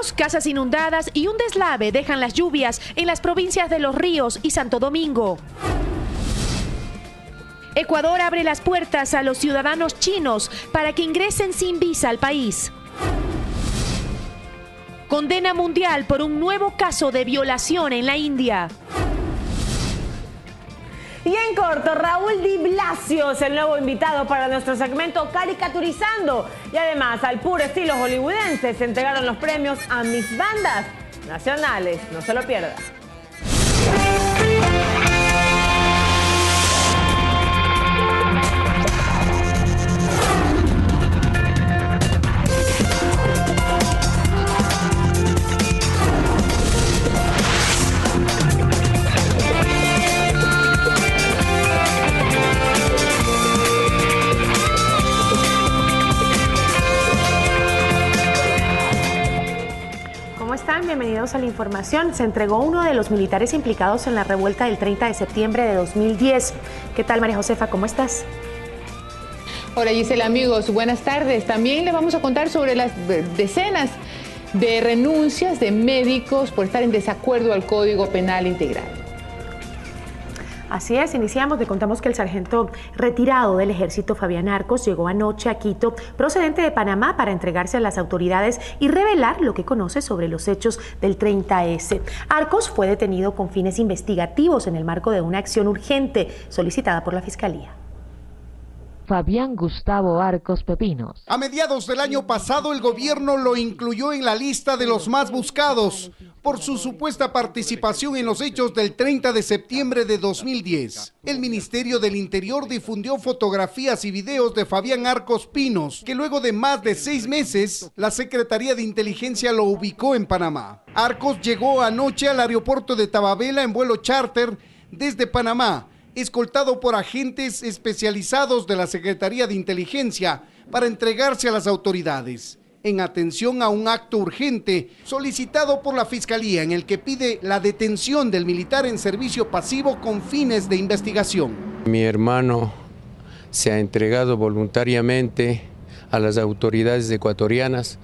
Ríos, casas inundadas y un deslave dejan las lluvias en las provincias de Los Ríos y Santo Domingo. Ecuador abre las puertas a los ciudadanos chinos para que ingresen sin visa al país. Condena mundial por un nuevo caso de violación en la India. Y en corto, Raúl Di Blasio es el nuevo invitado para nuestro segmento Caricaturizando. Y además, al puro estilo hollywoodense, se entregaron los premios a mis bandas nacionales. No se lo pierda. Bienvenidos a la información. Se entregó uno de los militares implicados en la revuelta del 30 de septiembre de 2010. ¿Qué tal, María Josefa? ¿Cómo estás? Hola, Gisela, amigos. Buenas tardes. También les vamos a contar sobre las decenas de renuncias de médicos por estar en desacuerdo al Código Penal Integral. Así es, iniciamos, le contamos que el sargento retirado del ejército Fabián Arcos llegó anoche a Quito, procedente de Panamá, para entregarse a las autoridades y revelar lo que conoce sobre los hechos del 30S. Arcos fue detenido con fines investigativos en el marco de una acción urgente solicitada por la Fiscalía. Fabián Gustavo Arcos Pepinos. A mediados del año pasado, el gobierno lo incluyó en la lista de los más buscados por su supuesta participación en los hechos del 30 de septiembre de 2010. El Ministerio del Interior difundió fotografías y videos de Fabián Arcos Pinos, que luego de más de 6 meses, la Secretaría de Inteligencia lo ubicó en Panamá. Arcos llegó anoche al aeropuerto de Tababela en vuelo charter desde Panamá, escoltado por agentes especializados de la Secretaría de Inteligencia para entregarse a las autoridades, en atención a un acto urgente solicitado por la Fiscalía en el que pide la detención del militar en servicio pasivo con fines de investigación. Mi hermano se ha entregado voluntariamente a las autoridades ecuatorianas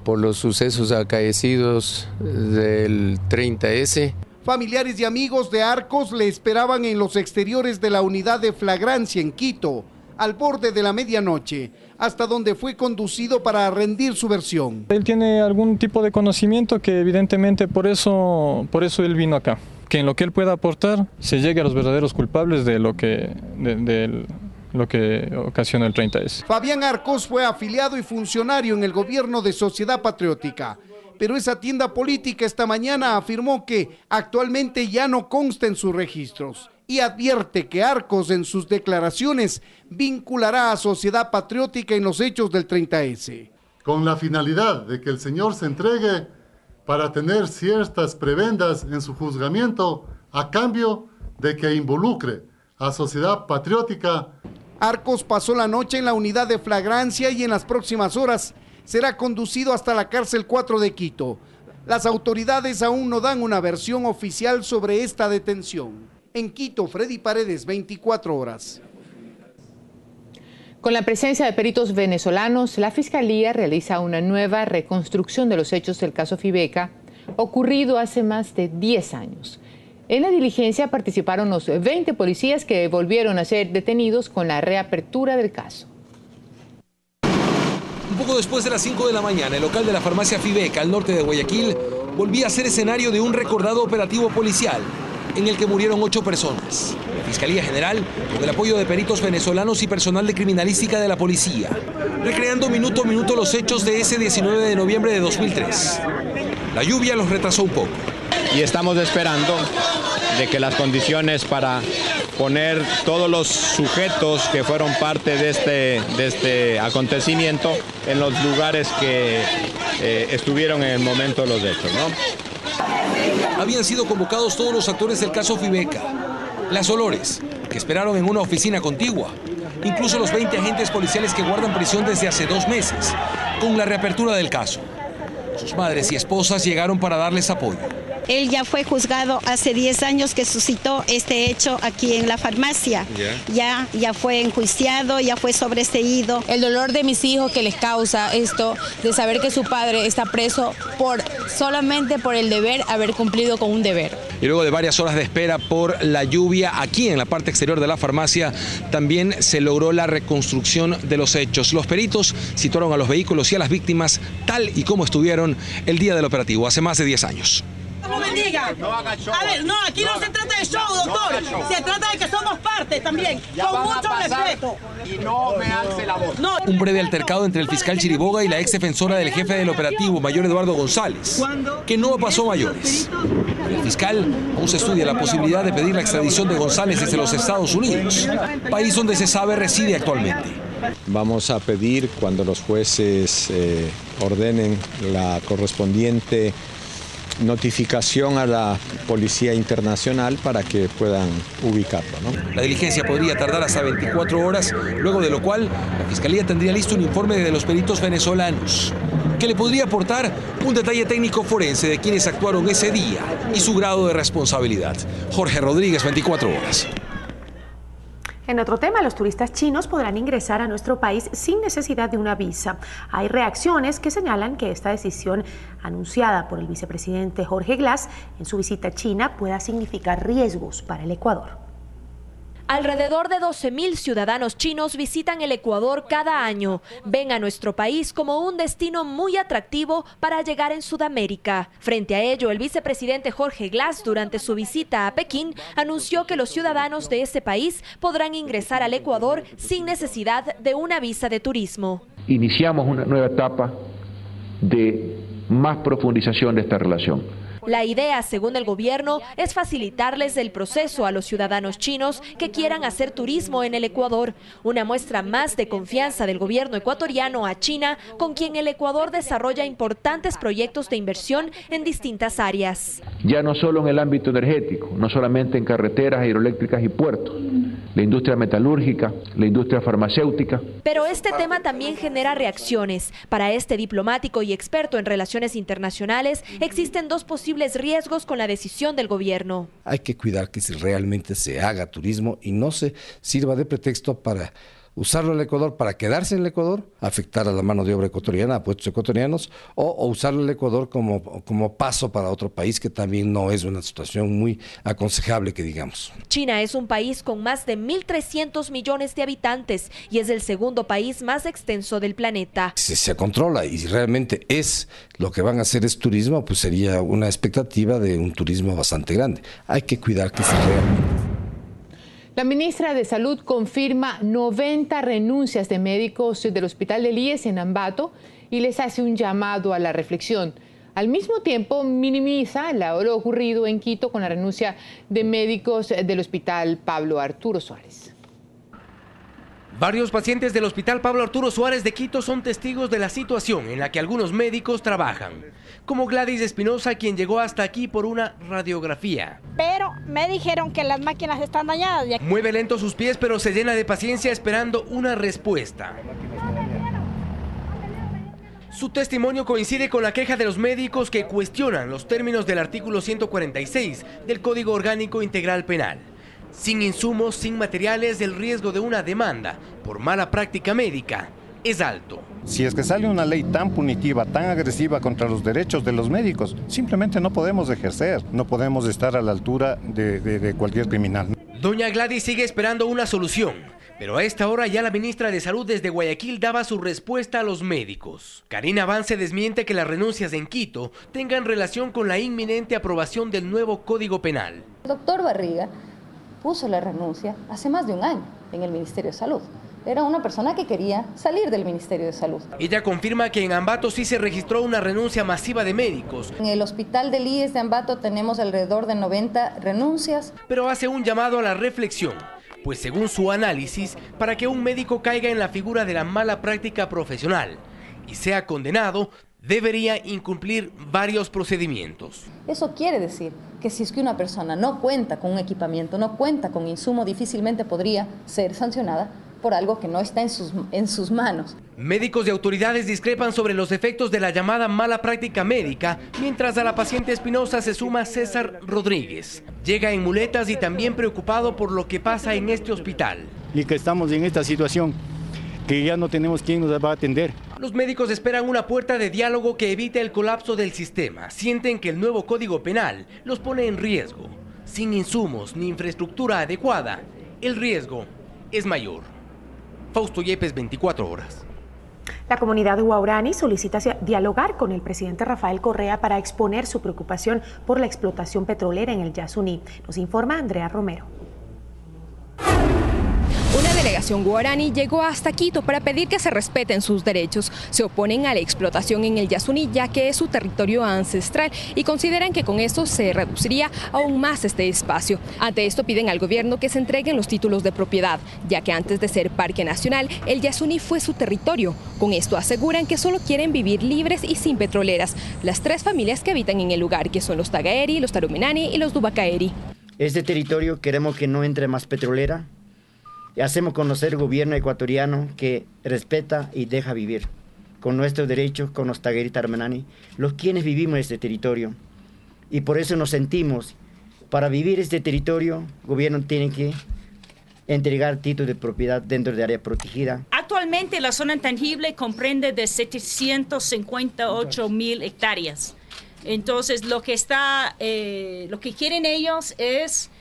por los sucesos acaecidos del 30S. Familiares y amigos de Arcos le esperaban en los exteriores de la unidad de flagrancia en Quito, al borde de la medianoche, hasta donde fue conducido para rendir su versión. Él tiene algún tipo de conocimiento que evidentemente por eso él vino acá. Que en lo que él pueda aportar se llegue a los verdaderos culpables de lo que ocasionó el 30S. Fabián Arcos fue afiliado y funcionario en el gobierno de Sociedad Patriótica, pero esa tienda política esta mañana afirmó que actualmente ya no consta en sus registros y advierte que Arcos en sus declaraciones vinculará a Sociedad Patriótica en los hechos del 30S. Con la finalidad de que el señor se entregue para tener ciertas prebendas en su juzgamiento a cambio de que involucre a Sociedad Patriótica. Arcos pasó la noche en la unidad de flagrancia y en las próximas horas será conducido hasta la cárcel 4 de Quito. Las autoridades aún no dan una versión oficial sobre esta detención. En Quito, Freddy Paredes, 24 horas. Con la presencia de peritos venezolanos, la Fiscalía realiza una nueva reconstrucción de los hechos del caso Fibeca, ocurrido hace más de 10 años. En la diligencia participaron los 20 policías que volvieron a ser detenidos con la reapertura del caso. Un poco después de las 5 de la mañana, el local de la farmacia Fibeca, al norte de Guayaquil, volvía a ser escenario de un recordado operativo policial, en el que murieron 8 personas. La Fiscalía General, con el apoyo de peritos venezolanos y personal de criminalística de la policía, recreando minuto a minuto los hechos de ese 19 de noviembre de 2003. La lluvia los retrasó un poco. Y estamos esperando de que las condiciones para poner todos los sujetos que fueron parte de este acontecimiento en los lugares que estuvieron en el momento de los hechos, ¿no? Habían sido convocados todos los actores del caso Fibeca, las Olores, que esperaron en una oficina contigua, incluso los 20 agentes policiales que guardan prisión desde hace 2 meses, con la reapertura del caso. Sus madres y esposas llegaron para darles apoyo. Él ya fue juzgado hace 10 años que suscitó este hecho aquí en la farmacia. Ya fue enjuiciado, ya fue sobreseído. El dolor de mis hijos que les causa esto, de saber que su padre está preso solamente por el deber haber cumplido con un deber. Y luego de varias horas de espera por la lluvia, aquí en la parte exterior de la farmacia también se logró la reconstrucción de los hechos. Los peritos situaron a los vehículos y a las víctimas tal y como estuvieron el día del operativo, hace más de 10 años. No me digan. A ver, no, aquí no se trata de show, doctor. Se trata de que somos parte también, con mucho respeto. Y no me alce la voz. Un breve altercado entre el fiscal Chiriboga y la ex defensora del jefe del operativo, mayor Eduardo González, que no pasó mayores. El fiscal aún se estudia la posibilidad de pedir la extradición de González desde los Estados Unidos, país donde se sabe reside actualmente. Vamos a pedir, cuando los jueces ordenen, la correspondiente notificación a la Policía Internacional para que puedan ubicarlo, ¿no? La diligencia podría tardar hasta 24 horas, luego de lo cual la Fiscalía tendría listo un informe de los peritos venezolanos, que le podría aportar un detalle técnico forense de quienes actuaron ese día y su grado de responsabilidad. Jorge Rodríguez, 24 horas. En otro tema, los turistas chinos podrán ingresar a nuestro país sin necesidad de una visa. Hay reacciones que señalan que esta decisión anunciada por el vicepresidente Jorge Glass en su visita a China pueda significar riesgos para el Ecuador. Alrededor de 12.000 ciudadanos chinos visitan el Ecuador cada año. Ven a nuestro país como un destino muy atractivo para llegar en Sudamérica. Frente a ello, el vicepresidente Jorge Glass, durante su visita a Pekín, anunció que los ciudadanos de ese país podrán ingresar al Ecuador sin necesidad de una visa de turismo. Iniciamos una nueva etapa de más profundización de esta relación. La idea, según el gobierno, es facilitarles el proceso a los ciudadanos chinos que quieran hacer turismo en el Ecuador. Una muestra más de confianza del gobierno ecuatoriano a China, con quien el Ecuador desarrolla importantes proyectos de inversión en distintas áreas. Ya no solo en el ámbito energético, no solamente en carreteras, hidroeléctricas y puertos, la industria metalúrgica, la industria farmacéutica. Pero este tema también genera reacciones. Para este diplomático y experto en relaciones internacionales, existen dos posibles riesgos con la decisión del gobierno. Hay que cuidar que realmente se haga turismo y no se sirva de pretexto para usarlo en el Ecuador para quedarse en el Ecuador, afectar a la mano de obra ecuatoriana, a puestos ecuatorianos, o usarlo en el Ecuador como paso para otro país, que también no es una situación muy aconsejable, que digamos. China es un país con más de 1.300 millones de habitantes y es el segundo país más extenso del planeta. Si se controla y realmente es lo que van a hacer es turismo, pues sería una expectativa de un turismo bastante grande. Hay que cuidar que se realmente. La ministra de Salud confirma 90 renuncias de médicos del Hospital del IES en Ambato y les hace un llamado a la reflexión. Al mismo tiempo, minimiza lo ocurrido en Quito con la renuncia de médicos del Hospital Pablo Arturo Suárez. Varios pacientes del Hospital Pablo Arturo Suárez de Quito son testigos de la situación en la que algunos médicos trabajan, como Gladys Espinosa, quien llegó hasta aquí por una radiografía. Pero me dijeron que las máquinas están dañadas. Mueve lento sus pies, pero se llena de paciencia esperando una respuesta. Su testimonio coincide con la queja de los médicos que cuestionan los términos del artículo 146 del Código Orgánico Integral Penal. Sin insumos, sin materiales, el riesgo de una demanda por mala práctica médica es alto. Si es que sale una ley tan punitiva, tan agresiva contra los derechos de los médicos, simplemente no podemos ejercer, no podemos estar a la altura de cualquier criminal. Doña Gladys sigue esperando una solución, pero a esta hora ya la ministra de Salud desde Guayaquil daba su respuesta a los médicos. Karina Vance desmiente que las renuncias en Quito tengan relación con la inminente aprobación del nuevo Código Penal. El doctor Barriga puso la renuncia hace más de un año en el Ministerio de Salud. Era una persona que quería salir del Ministerio de Salud. Ella confirma que en Ambato sí se registró una renuncia masiva de médicos. En el Hospital del IES de Ambato tenemos alrededor de 90 renuncias. Pero hace un llamado a la reflexión, pues según su análisis, para que un médico caiga en la figura de la mala práctica profesional y sea condenado, debería incumplir varios procedimientos. Eso quiere decir que si es que una persona no cuenta con un equipaamiento, no cuenta con insumo, difícilmente podría ser sancionada por algo que no está en sus manos. Médicos y autoridades discrepan sobre los efectos de la llamada mala práctica médica, mientras a la paciente Espinosa se suma César Rodríguez. Llega en muletas y también preocupado por lo que pasa en este hospital. Y que estamos en esta situación, que ya no tenemos quién nos va a atender. Los médicos esperan una puerta de diálogo que evite el colapso del sistema. Sienten que el nuevo Código Penal los pone en riesgo. Sin insumos ni infraestructura adecuada, el riesgo es mayor. Fausto Yepes, 24 horas. La comunidad de Huaurani solicita dialogar con el presidente Rafael Correa para exponer su preocupación por la explotación petrolera en el Yasuní. Nos informa Andrea Romero. Una delegación guaraní llegó hasta Quito para pedir que se respeten sus derechos. Se oponen a la explotación en el Yasuní, ya que es su territorio ancestral, y consideran que con esto se reduciría aún más este espacio. Ante esto piden al gobierno que se entreguen los títulos de propiedad, ya que antes de ser parque nacional, el Yasuní fue su territorio. Con esto aseguran que solo quieren vivir libres y sin petroleras. Las 3 familias que habitan en el lugar, que son los Tagaeri, los Tarumenani y los Dubacaeri. Este territorio queremos que no entre más petrolera. Y hacemos conocer al gobierno ecuatoriano que respeta y deja vivir con nuestros derechos, con los Tagaeri y Tarumenani, los quienes vivimos en este territorio. Y por eso nos sentimos, para vivir este territorio, el gobierno tiene que entregar títulos de propiedad dentro de área protegida. Actualmente la zona intangible comprende de 758,000 hectáreas. Entonces lo que quieren ellos es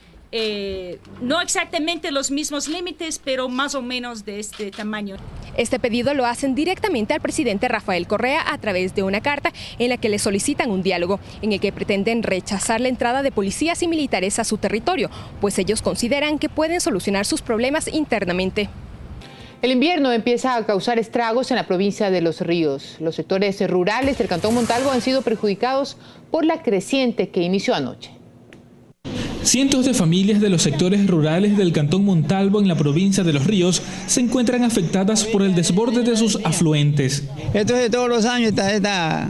no exactamente los mismos límites, pero más o menos de este tamaño. Este pedido lo hacen directamente al presidente Rafael Correa a través de una carta en la que le solicitan un diálogo, en el que pretenden rechazar la entrada de policías y militares a su territorio, pues ellos consideran que pueden solucionar sus problemas internamente. El invierno empieza a causar estragos en la provincia de Los Ríos. Los sectores rurales del Cantón Montalvo han sido perjudicados por la creciente que inició anoche. Cientos de familias de los sectores rurales del Cantón Montalvo en la provincia de Los Ríos se encuentran afectadas por el desborde de sus afluentes. Esto es de todos los años esta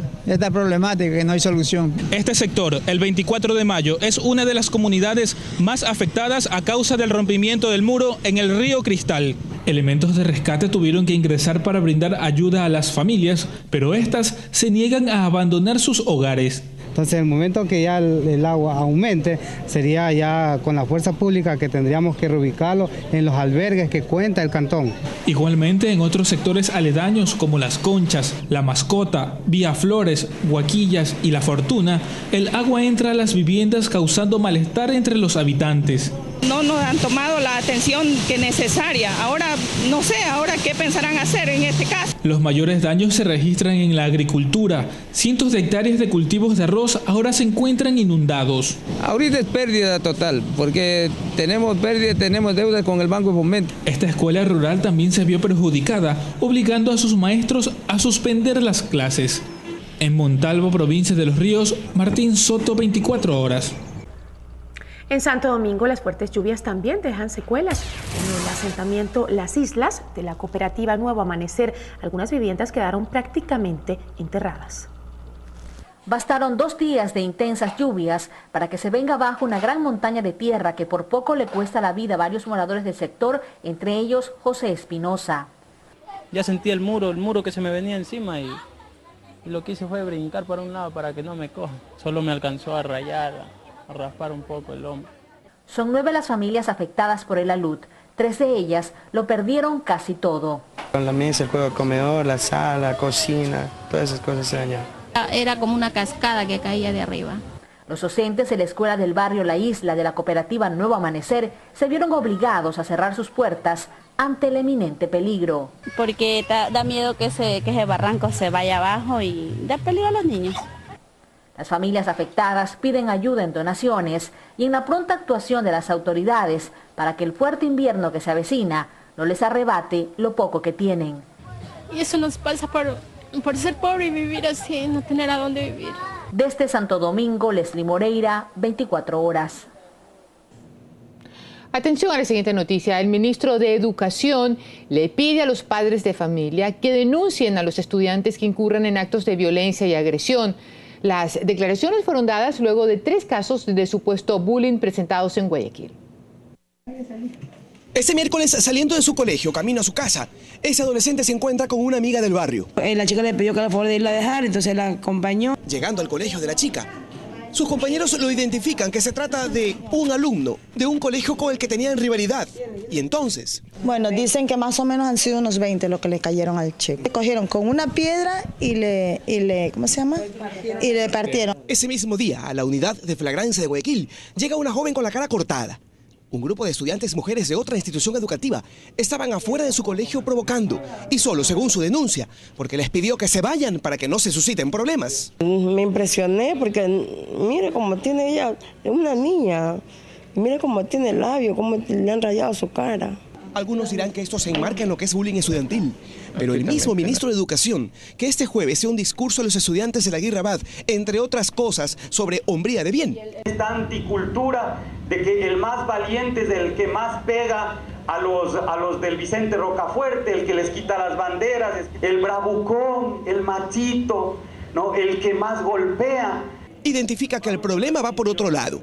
problemática que no hay solución. Este sector, el 24 de mayo, es una de las comunidades más afectadas a causa del rompimiento del muro en el río Cristal. Elementos de rescate tuvieron que ingresar para brindar ayuda a las familias, pero estas se niegan a abandonar sus hogares. Entonces, en el momento que ya el agua aumente, sería ya con la fuerza pública que tendríamos que reubicarlo en los albergues que cuenta el cantón. Igualmente en otros sectores aledaños como Las Conchas, La Mascota, Vía Flores, Huaquillas y La Fortuna, el agua entra a las viviendas causando malestar entre los habitantes. No nos han tomado la atención que necesaria. Ahora, no sé, ahora qué pensarán hacer en este caso. Los mayores daños se registran en la agricultura. Cientos de hectáreas de cultivos de arroz ahora se encuentran inundados. Ahorita es pérdida total, porque tenemos pérdida, tenemos deuda con el Banco de Fomento. Esta escuela rural también se vio perjudicada, obligando a sus maestros a suspender las clases. En Montalvo, provincia de Los Ríos, Martín Soto, 24 horas. En Santo Domingo, las fuertes lluvias también dejan secuelas. En el asentamiento Las Islas de la cooperativa Nuevo Amanecer, algunas viviendas quedaron prácticamente enterradas. Bastaron 2 días de intensas lluvias para que se venga abajo una gran montaña de tierra que por poco le cuesta la vida a varios moradores del sector, entre ellos José Espinosa. Ya sentí el muro que se me venía encima y lo que hice fue brincar para un lado para que no me coja. Solo me alcanzó a rayar, a raspar un poco el hombro. Son 9 las familias afectadas por el alud. 3 de ellas lo perdieron casi todo. Con la mesa, el juego de comedor, la sala, la cocina, todas esas cosas se dañaron. Era como una cascada que caía de arriba. Los docentes de la escuela del barrio La Isla de la cooperativa Nuevo Amanecer se vieron obligados a cerrar sus puertas ante el eminente peligro. Porque da miedo que ese barranco se vaya abajo y da peligro a los niños. Las familias afectadas piden ayuda en donaciones y en la pronta actuación de las autoridades para que el fuerte invierno que se avecina no les arrebate lo poco que tienen. Y eso nos pasa por ser pobre y vivir así, no tener a dónde vivir. Desde Santo Domingo, Leslie Moreira, 24 horas. Atención a la siguiente noticia. El ministro de Educación le pide a los padres de familia que denuncien a los estudiantes que incurren en actos de violencia y agresión. Las declaraciones fueron dadas luego de 3 casos de supuesto bullying presentados en Guayaquil. Este miércoles, saliendo de su colegio, camino a su casa, ese adolescente se encuentra con una amiga del barrio. La chica le pidió que la favor de irla a dejar, entonces la acompañó. Llegando al colegio de la chica, sus compañeros lo identifican que se trata de un alumno de un colegio con el que tenían rivalidad. Y entonces... Bueno, dicen que más o menos han sido unos 20 los que le cayeron al chico. Le cogieron con una piedra y le ¿cómo se llama? Y le partieron. Ese mismo día, a la unidad de flagrancia de Guayaquil, llega una joven con la cara cortada. Un grupo de estudiantes mujeres de otra institución educativa estaban afuera de su colegio provocando, y solo según su denuncia, porque les pidió que se vayan para que no se susciten problemas. Me impresioné porque mire cómo tiene ella, es una niña, mire cómo tiene el labio, cómo le han rayado su cara. Algunos dirán que esto se enmarca en lo que es bullying estudiantil, pero el mismo ministro de Educación, que este jueves dio un discurso a los estudiantes de la Aguirre Abad, entre otras cosas, sobre hombría de bien. Esta anticultura de que el más valiente es el que más pega a los del Vicente Rocafuerte, el que les quita las banderas, el bravucón, el machito, ¿no? El que más golpea. Identifica que el problema va por otro lado.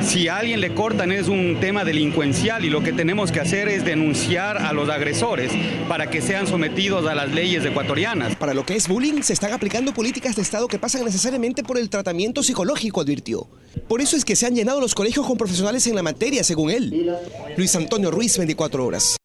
Si a alguien le cortan es un tema delincuencial y lo que tenemos que hacer es denunciar a los agresores para que sean sometidos a las leyes ecuatorianas. Para lo que es bullying se están aplicando políticas de Estado que pasan necesariamente por el tratamiento psicológico, advirtió. Por eso es que se han llenado los colegios con profesionales en la materia, según él. Luis Antonio Ruiz, 24 horas.